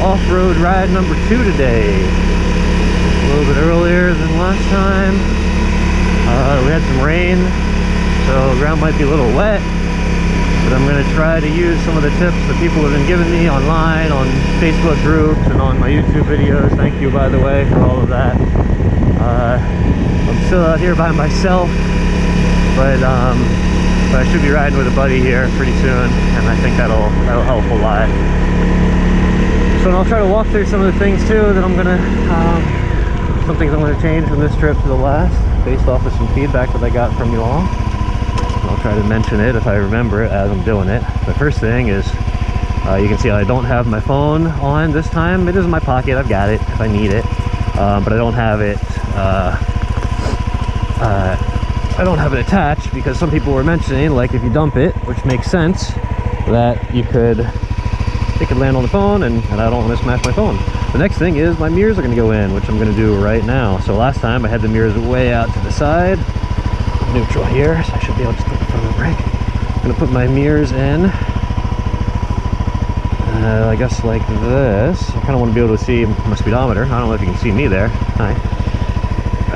off-road ride number 2 today. A little bit earlier than last time. We had some rain, so the ground might be a little wet, but I'm going to try to use some of the tips that people have been giving me online, on Facebook groups, and on my YouTube videos. Thank you, by the way, for all of that. I'm still out here by myself, but I should be riding with a buddy here pretty soon, and I think that'll help a lot. So I'll try to walk through some of the things too that I'm gonna some things I'm gonna change from this trip to the last, based off of some feedback that I got from you all. I'll try to mention it if I remember it as I'm doing it. The first thing is, you can see I don't have my phone on this time. It is in my pocket. I've got it if I need it, but I don't have it. I don't have it attached because some people were mentioning, like, if you dump it, which makes sense, that it could land on the phone, and I don't want to smash my phone. The next thing is my mirrors are going to go in, which I'm going to do right now. So last time I had the mirrors way out to the side, neutral here, so I should be able to put in front of the brake. I'm going to put my mirrors in, I guess like this. I kind of want to be able to see my speedometer. I don't know if you can see me there. Hi.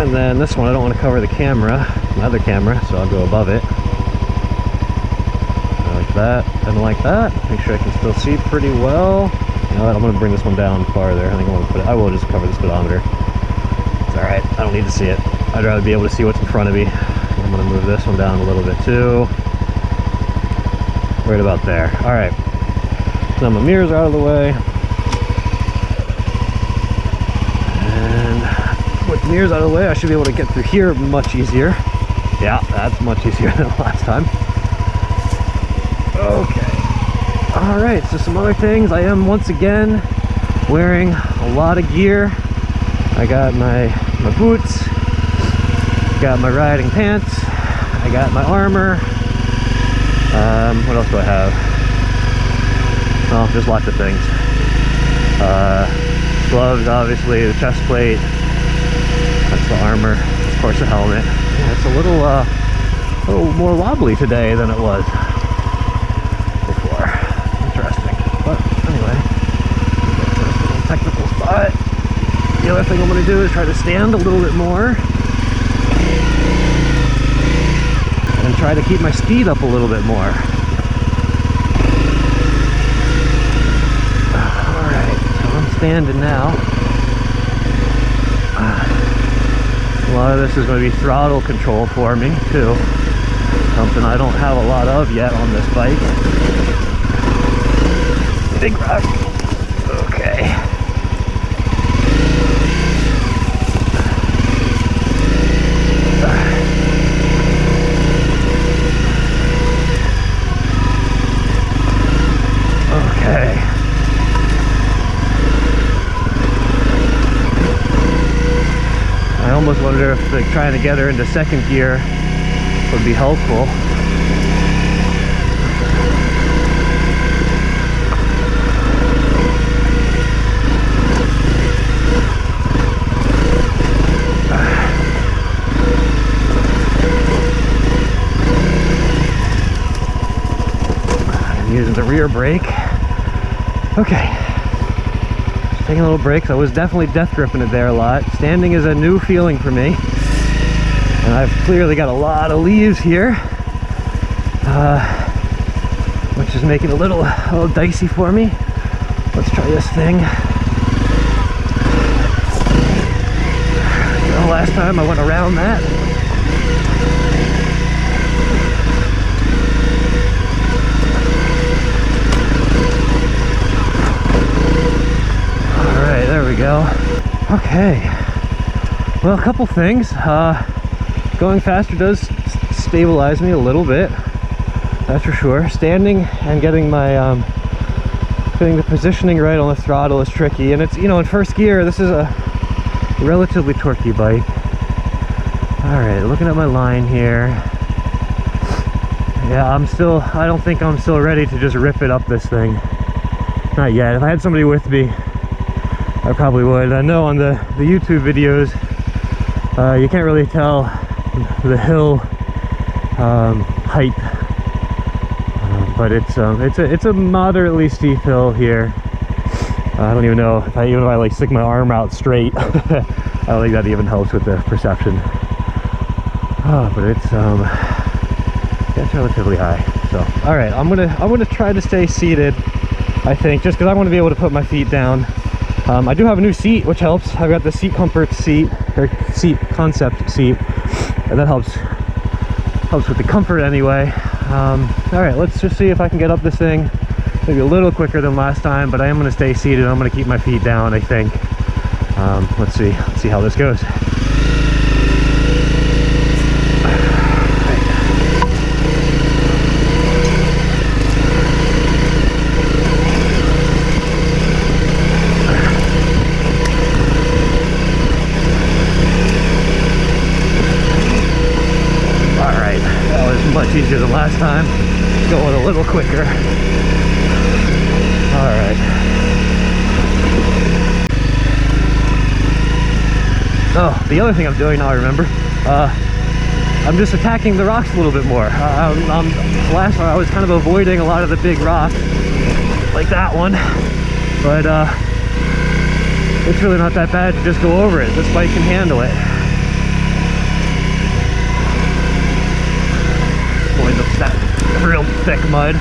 And then this one, I don't want to cover the camera, my other camera, so I'll go above it. Like that, and like that. Make sure I can still see pretty well. You know what, I'm going to bring this one down farther. I think I will just cover the speedometer. It's alright, I don't need to see it. I'd rather be able to see what's in front of me. I'm going to move this one down a little bit too. Right about there. Alright. So now my mirrors are out of the way. With the mirrors out of the way, I should be able to get through here much easier. Yeah, that's much easier than last time. Okay. Alright, so some other things. I am once again wearing a lot of gear. I got my boots, got my riding pants, I got my armor. What else do I have? Oh, just lots of things. Gloves, obviously, the chest plate. That's the armor, of course the helmet. Yeah, it's a little more wobbly today than it was before. Interesting. But anyway, this little technical spot. The other thing I'm going to do is try to stand a little bit more and try to keep my speed up a little bit more. Alright, so I'm standing now. A lot of this is going to be throttle control for me too, something I don't have a lot of yet on this bike. Big rock. Okay. Okay. I almost wonder if like trying to get her into second gear would be helpful. I'm using the rear brake. Okay. Taking a little breaks. I was definitely death gripping it there a lot. Standing is a new feeling for me, and I've clearly got a lot of leaves here, which is making it a little dicey for me. Let's try this thing. The last time I went around that. There we go. Okay. Well, a couple things. Going faster does stabilize me a little bit. That's for sure. Standing and getting my getting the positioning right on the throttle is tricky, and it's, you know, in first gear. This is a relatively torquey bike. All right, looking at my line here. Yeah, I don't think I'm still ready to just rip it up this thing. Not yet. If I had somebody with me, I probably would. I know on the YouTube videos, you can't really tell the hill height, but it's a moderately steep hill here. I don't even know if even if I like stick my arm out straight, I don't think that even helps with the perception. Oh, but it's relatively high. So, all right, I'm gonna try to stay seated, I think, just because I want to be able to put my feet down. I do have a new seat, which helps. I've got the Seat Comfort seat, or Seat Concept seat, and that helps with the comfort anyway. All right, let's just see if I can get up this thing maybe a little quicker than last time, but I am going to stay seated. I'm going to keep my feet down, I think. Let's see how this goes. Much easier than last time, going a little quicker. All right. Oh, the other thing I'm doing now, I remember, I'm just attacking the rocks a little bit more. Last time I was kind of avoiding a lot of the big rocks, like that one, but it's really not that bad to just go over it. This bike can handle it. That real thick mud.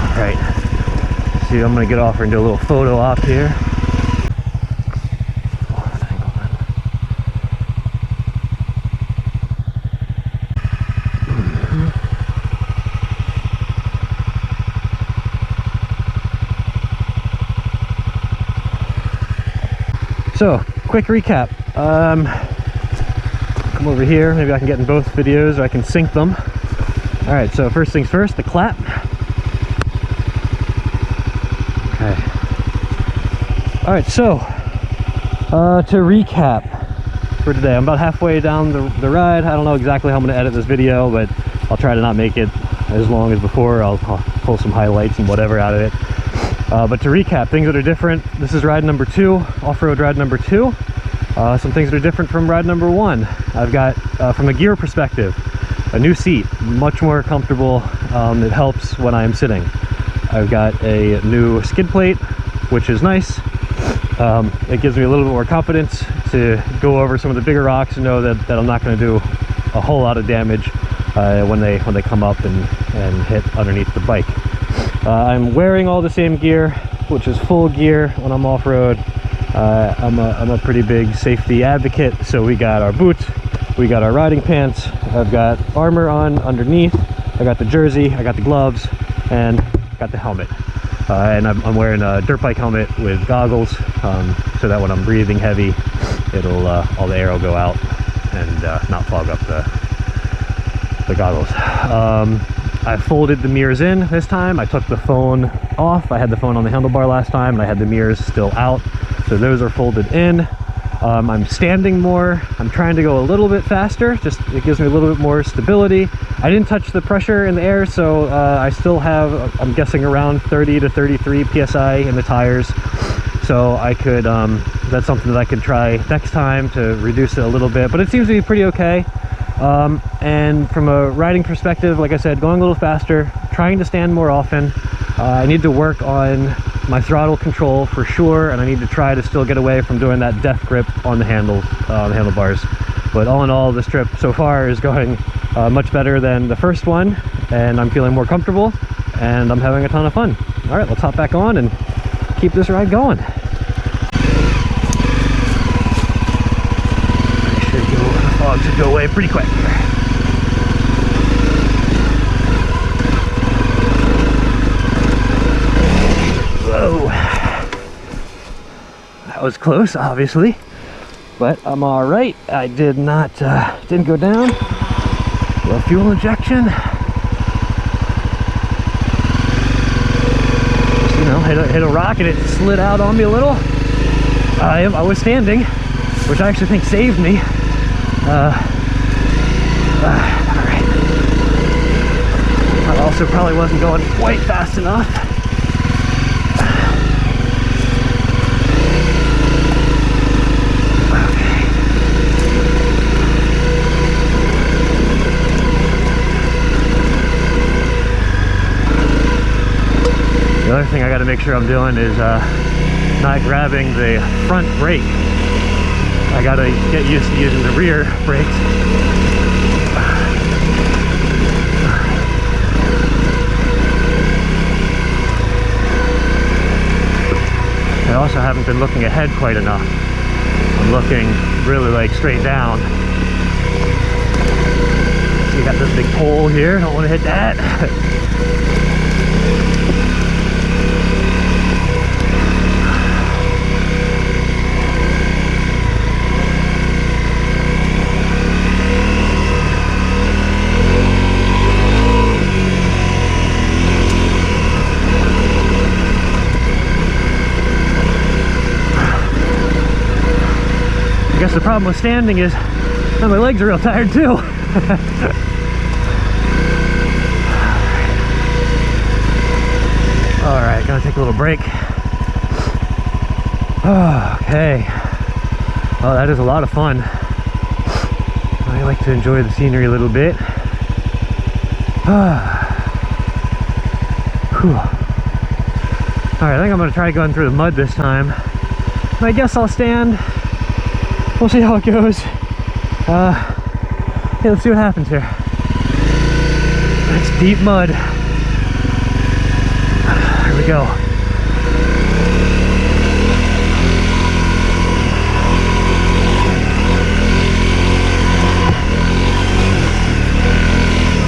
All right, see, I'm gonna get off and do a little photo op here. So, quick recap. Come over here, maybe I can get in both videos, or I can sync them. All right, so first things first, the clap. Okay. All right, so to recap for today, I'm about halfway down the ride. I don't know exactly how I'm gonna edit this video, but I'll try to not make it as long as before. I'll pull some highlights and whatever out of it. But to recap, things that are different, this is ride number 2, off-road ride number 2. Some things that are different from ride number 1. I've got, from a gear perspective, a new seat, much more comfortable. It helps when I'm sitting. I've got a new skid plate, which is nice. It gives me a little bit more confidence to go over some of the bigger rocks and know that I'm not going to do a whole lot of damage when they come up and hit underneath the bike. I'm wearing all the same gear, which is full gear when I'm off-road. I'm a pretty big safety advocate, so we got our boots, we got our riding pants, I've got armor on underneath, I got the jersey, I got the gloves, and got the helmet. And I'm wearing a dirt bike helmet with goggles, so that when I'm breathing heavy, it'll all the air will go out and not fog up the goggles. I folded the mirrors in this time. I took the phone off. I had the phone on the handlebar last time, and I had the mirrors still out. So those are folded in. I'm standing more. I'm trying to go a little bit faster. Just it gives me a little bit more stability. I didn't touch the pressure in the air, so I still have, I'm guessing, around 30 to 33 PSI in the tires. So I could, that's something that I could try next time to reduce it a little bit, but it seems to be pretty okay. And from a riding perspective, like I said, going a little faster, trying to stand more often. I need to work on my throttle control for sure, and I need to try to still get away from doing that death grip on the handlebars. But all in all, this trip so far is going much better than the first one, and I'm feeling more comfortable, and I'm having a ton of fun. All right, let's hop back on and keep this ride going. The fog should go away pretty quick. Whoa. That was close, obviously, but I'm all right. I didn't go down. A little fuel injection. Just, you know, hit a rock and it slid out on me a little. I was standing, which I actually think saved me. All right. I also probably wasn't going quite fast enough. The other thing I got to make sure I'm doing is not grabbing the front brake. I got to get used to using the rear brakes. I also haven't been looking ahead quite enough. I'm looking really like straight down. So you got this big pole here, don't want to hit that. I guess the problem with standing is that my legs are real tired too. Alright, gonna take a little break. Okay. Oh, that is a lot of fun. I like to enjoy the scenery a little bit. Alright, I think I'm gonna try going through the mud this time. I guess I'll stand. We'll see how it goes. Yeah, let's see what happens here. It's deep mud. Here we go.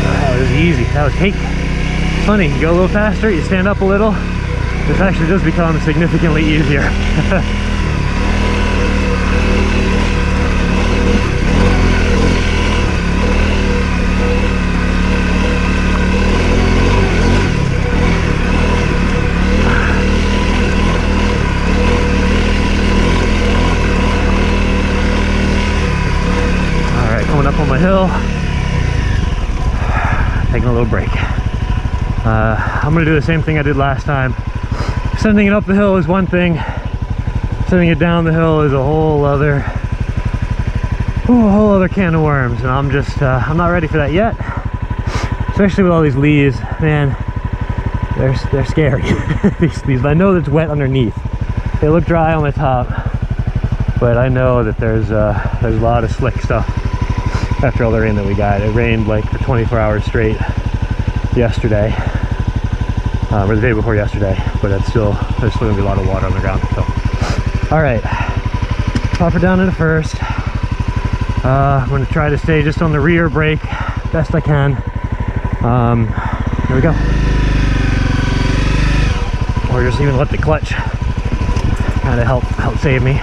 That was easy. That was cake. It's funny, you go a little faster, you stand up a little. This actually does become significantly easier. Coming up on my hill, taking a little break. I'm gonna do the same thing I did last time. Sending it up the hill is one thing, sending it down the hill is a whole other can of worms, and I'm just I'm not ready for that yet, especially with all these leaves. Man, they're scary. these I know that it's wet underneath. They look dry on the top, but I know that there's a lot of slick stuff after all the rain that we got. It rained like for 24 hours straight yesterday, or the day before yesterday, but there's still gonna be a lot of water on the ground. So, all right, pop her down into first. I'm gonna try to stay just on the rear brake best I can. Here we go. Or just even let the clutch kind of help save me.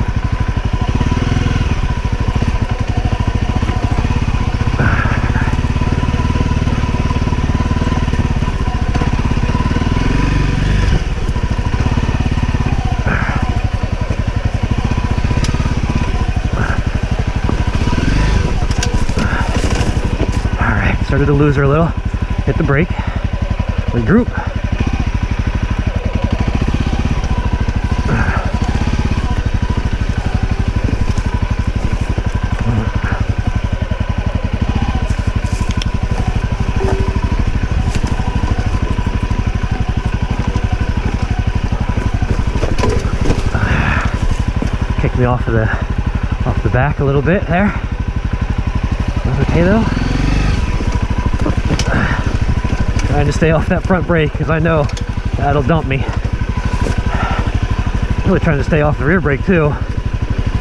Started to lose her a little. Hit the brake. Regroup. Kicked me off the back a little bit there. That's okay though. Trying to stay off that front brake because I know that'll dump me. Really trying to stay off the rear brake too,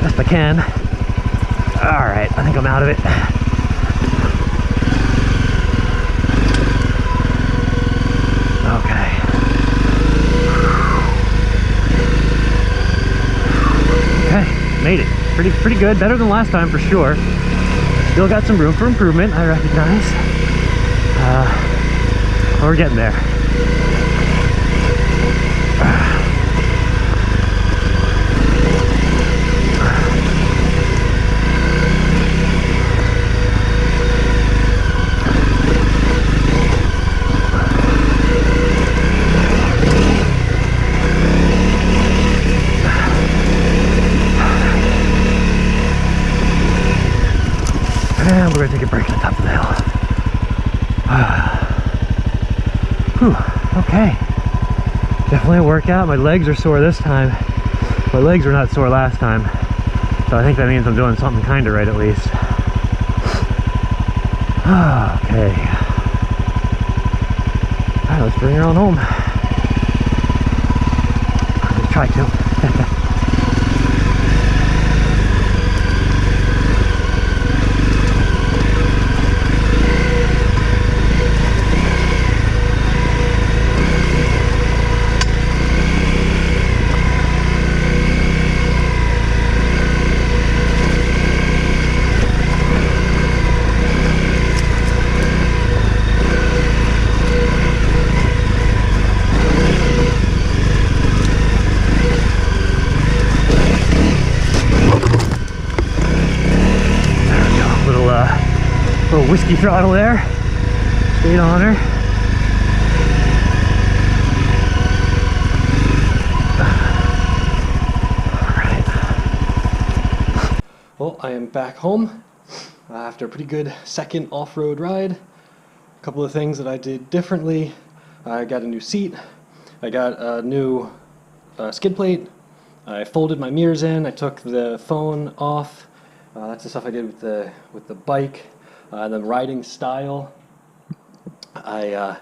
best I can. All right, I think I'm out of it. Okay. Okay, made it. Pretty good, better than last time for sure. Still got some room for improvement, I recognize. We're getting there. And we're gonna take a break at the top of the hill. Whew, okay. Definitely a workout. My legs are sore this time. My legs were not sore last time. So I think that means I'm doing something kind of right at least. Okay. Alright, let's bring her on home. Let's try to. Little whiskey throttle there. Straight on her. Alright. Well, I am back home after a pretty good second off-road ride. A couple of things that I did differently. I got a new seat. I got a new skid plate. I folded my mirrors in. I took the phone off. That's the stuff I did with the bike. And then riding style, I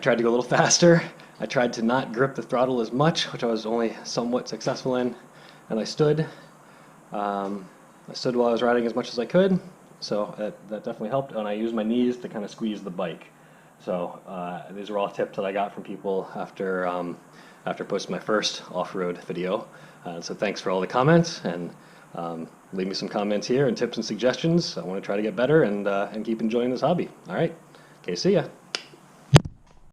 tried to go a little faster. I tried to not grip the throttle as much, which I was only somewhat successful in. And I stood. I stood while I was riding as much as I could, so that definitely helped. And I used my knees to kind of squeeze the bike. So these are all tips that I got from people after posting my first off-road video. So thanks for all the comments, and leave me some comments here and tips and suggestions. I want to try to get better and keep enjoying this hobby. All right. Okay, see ya.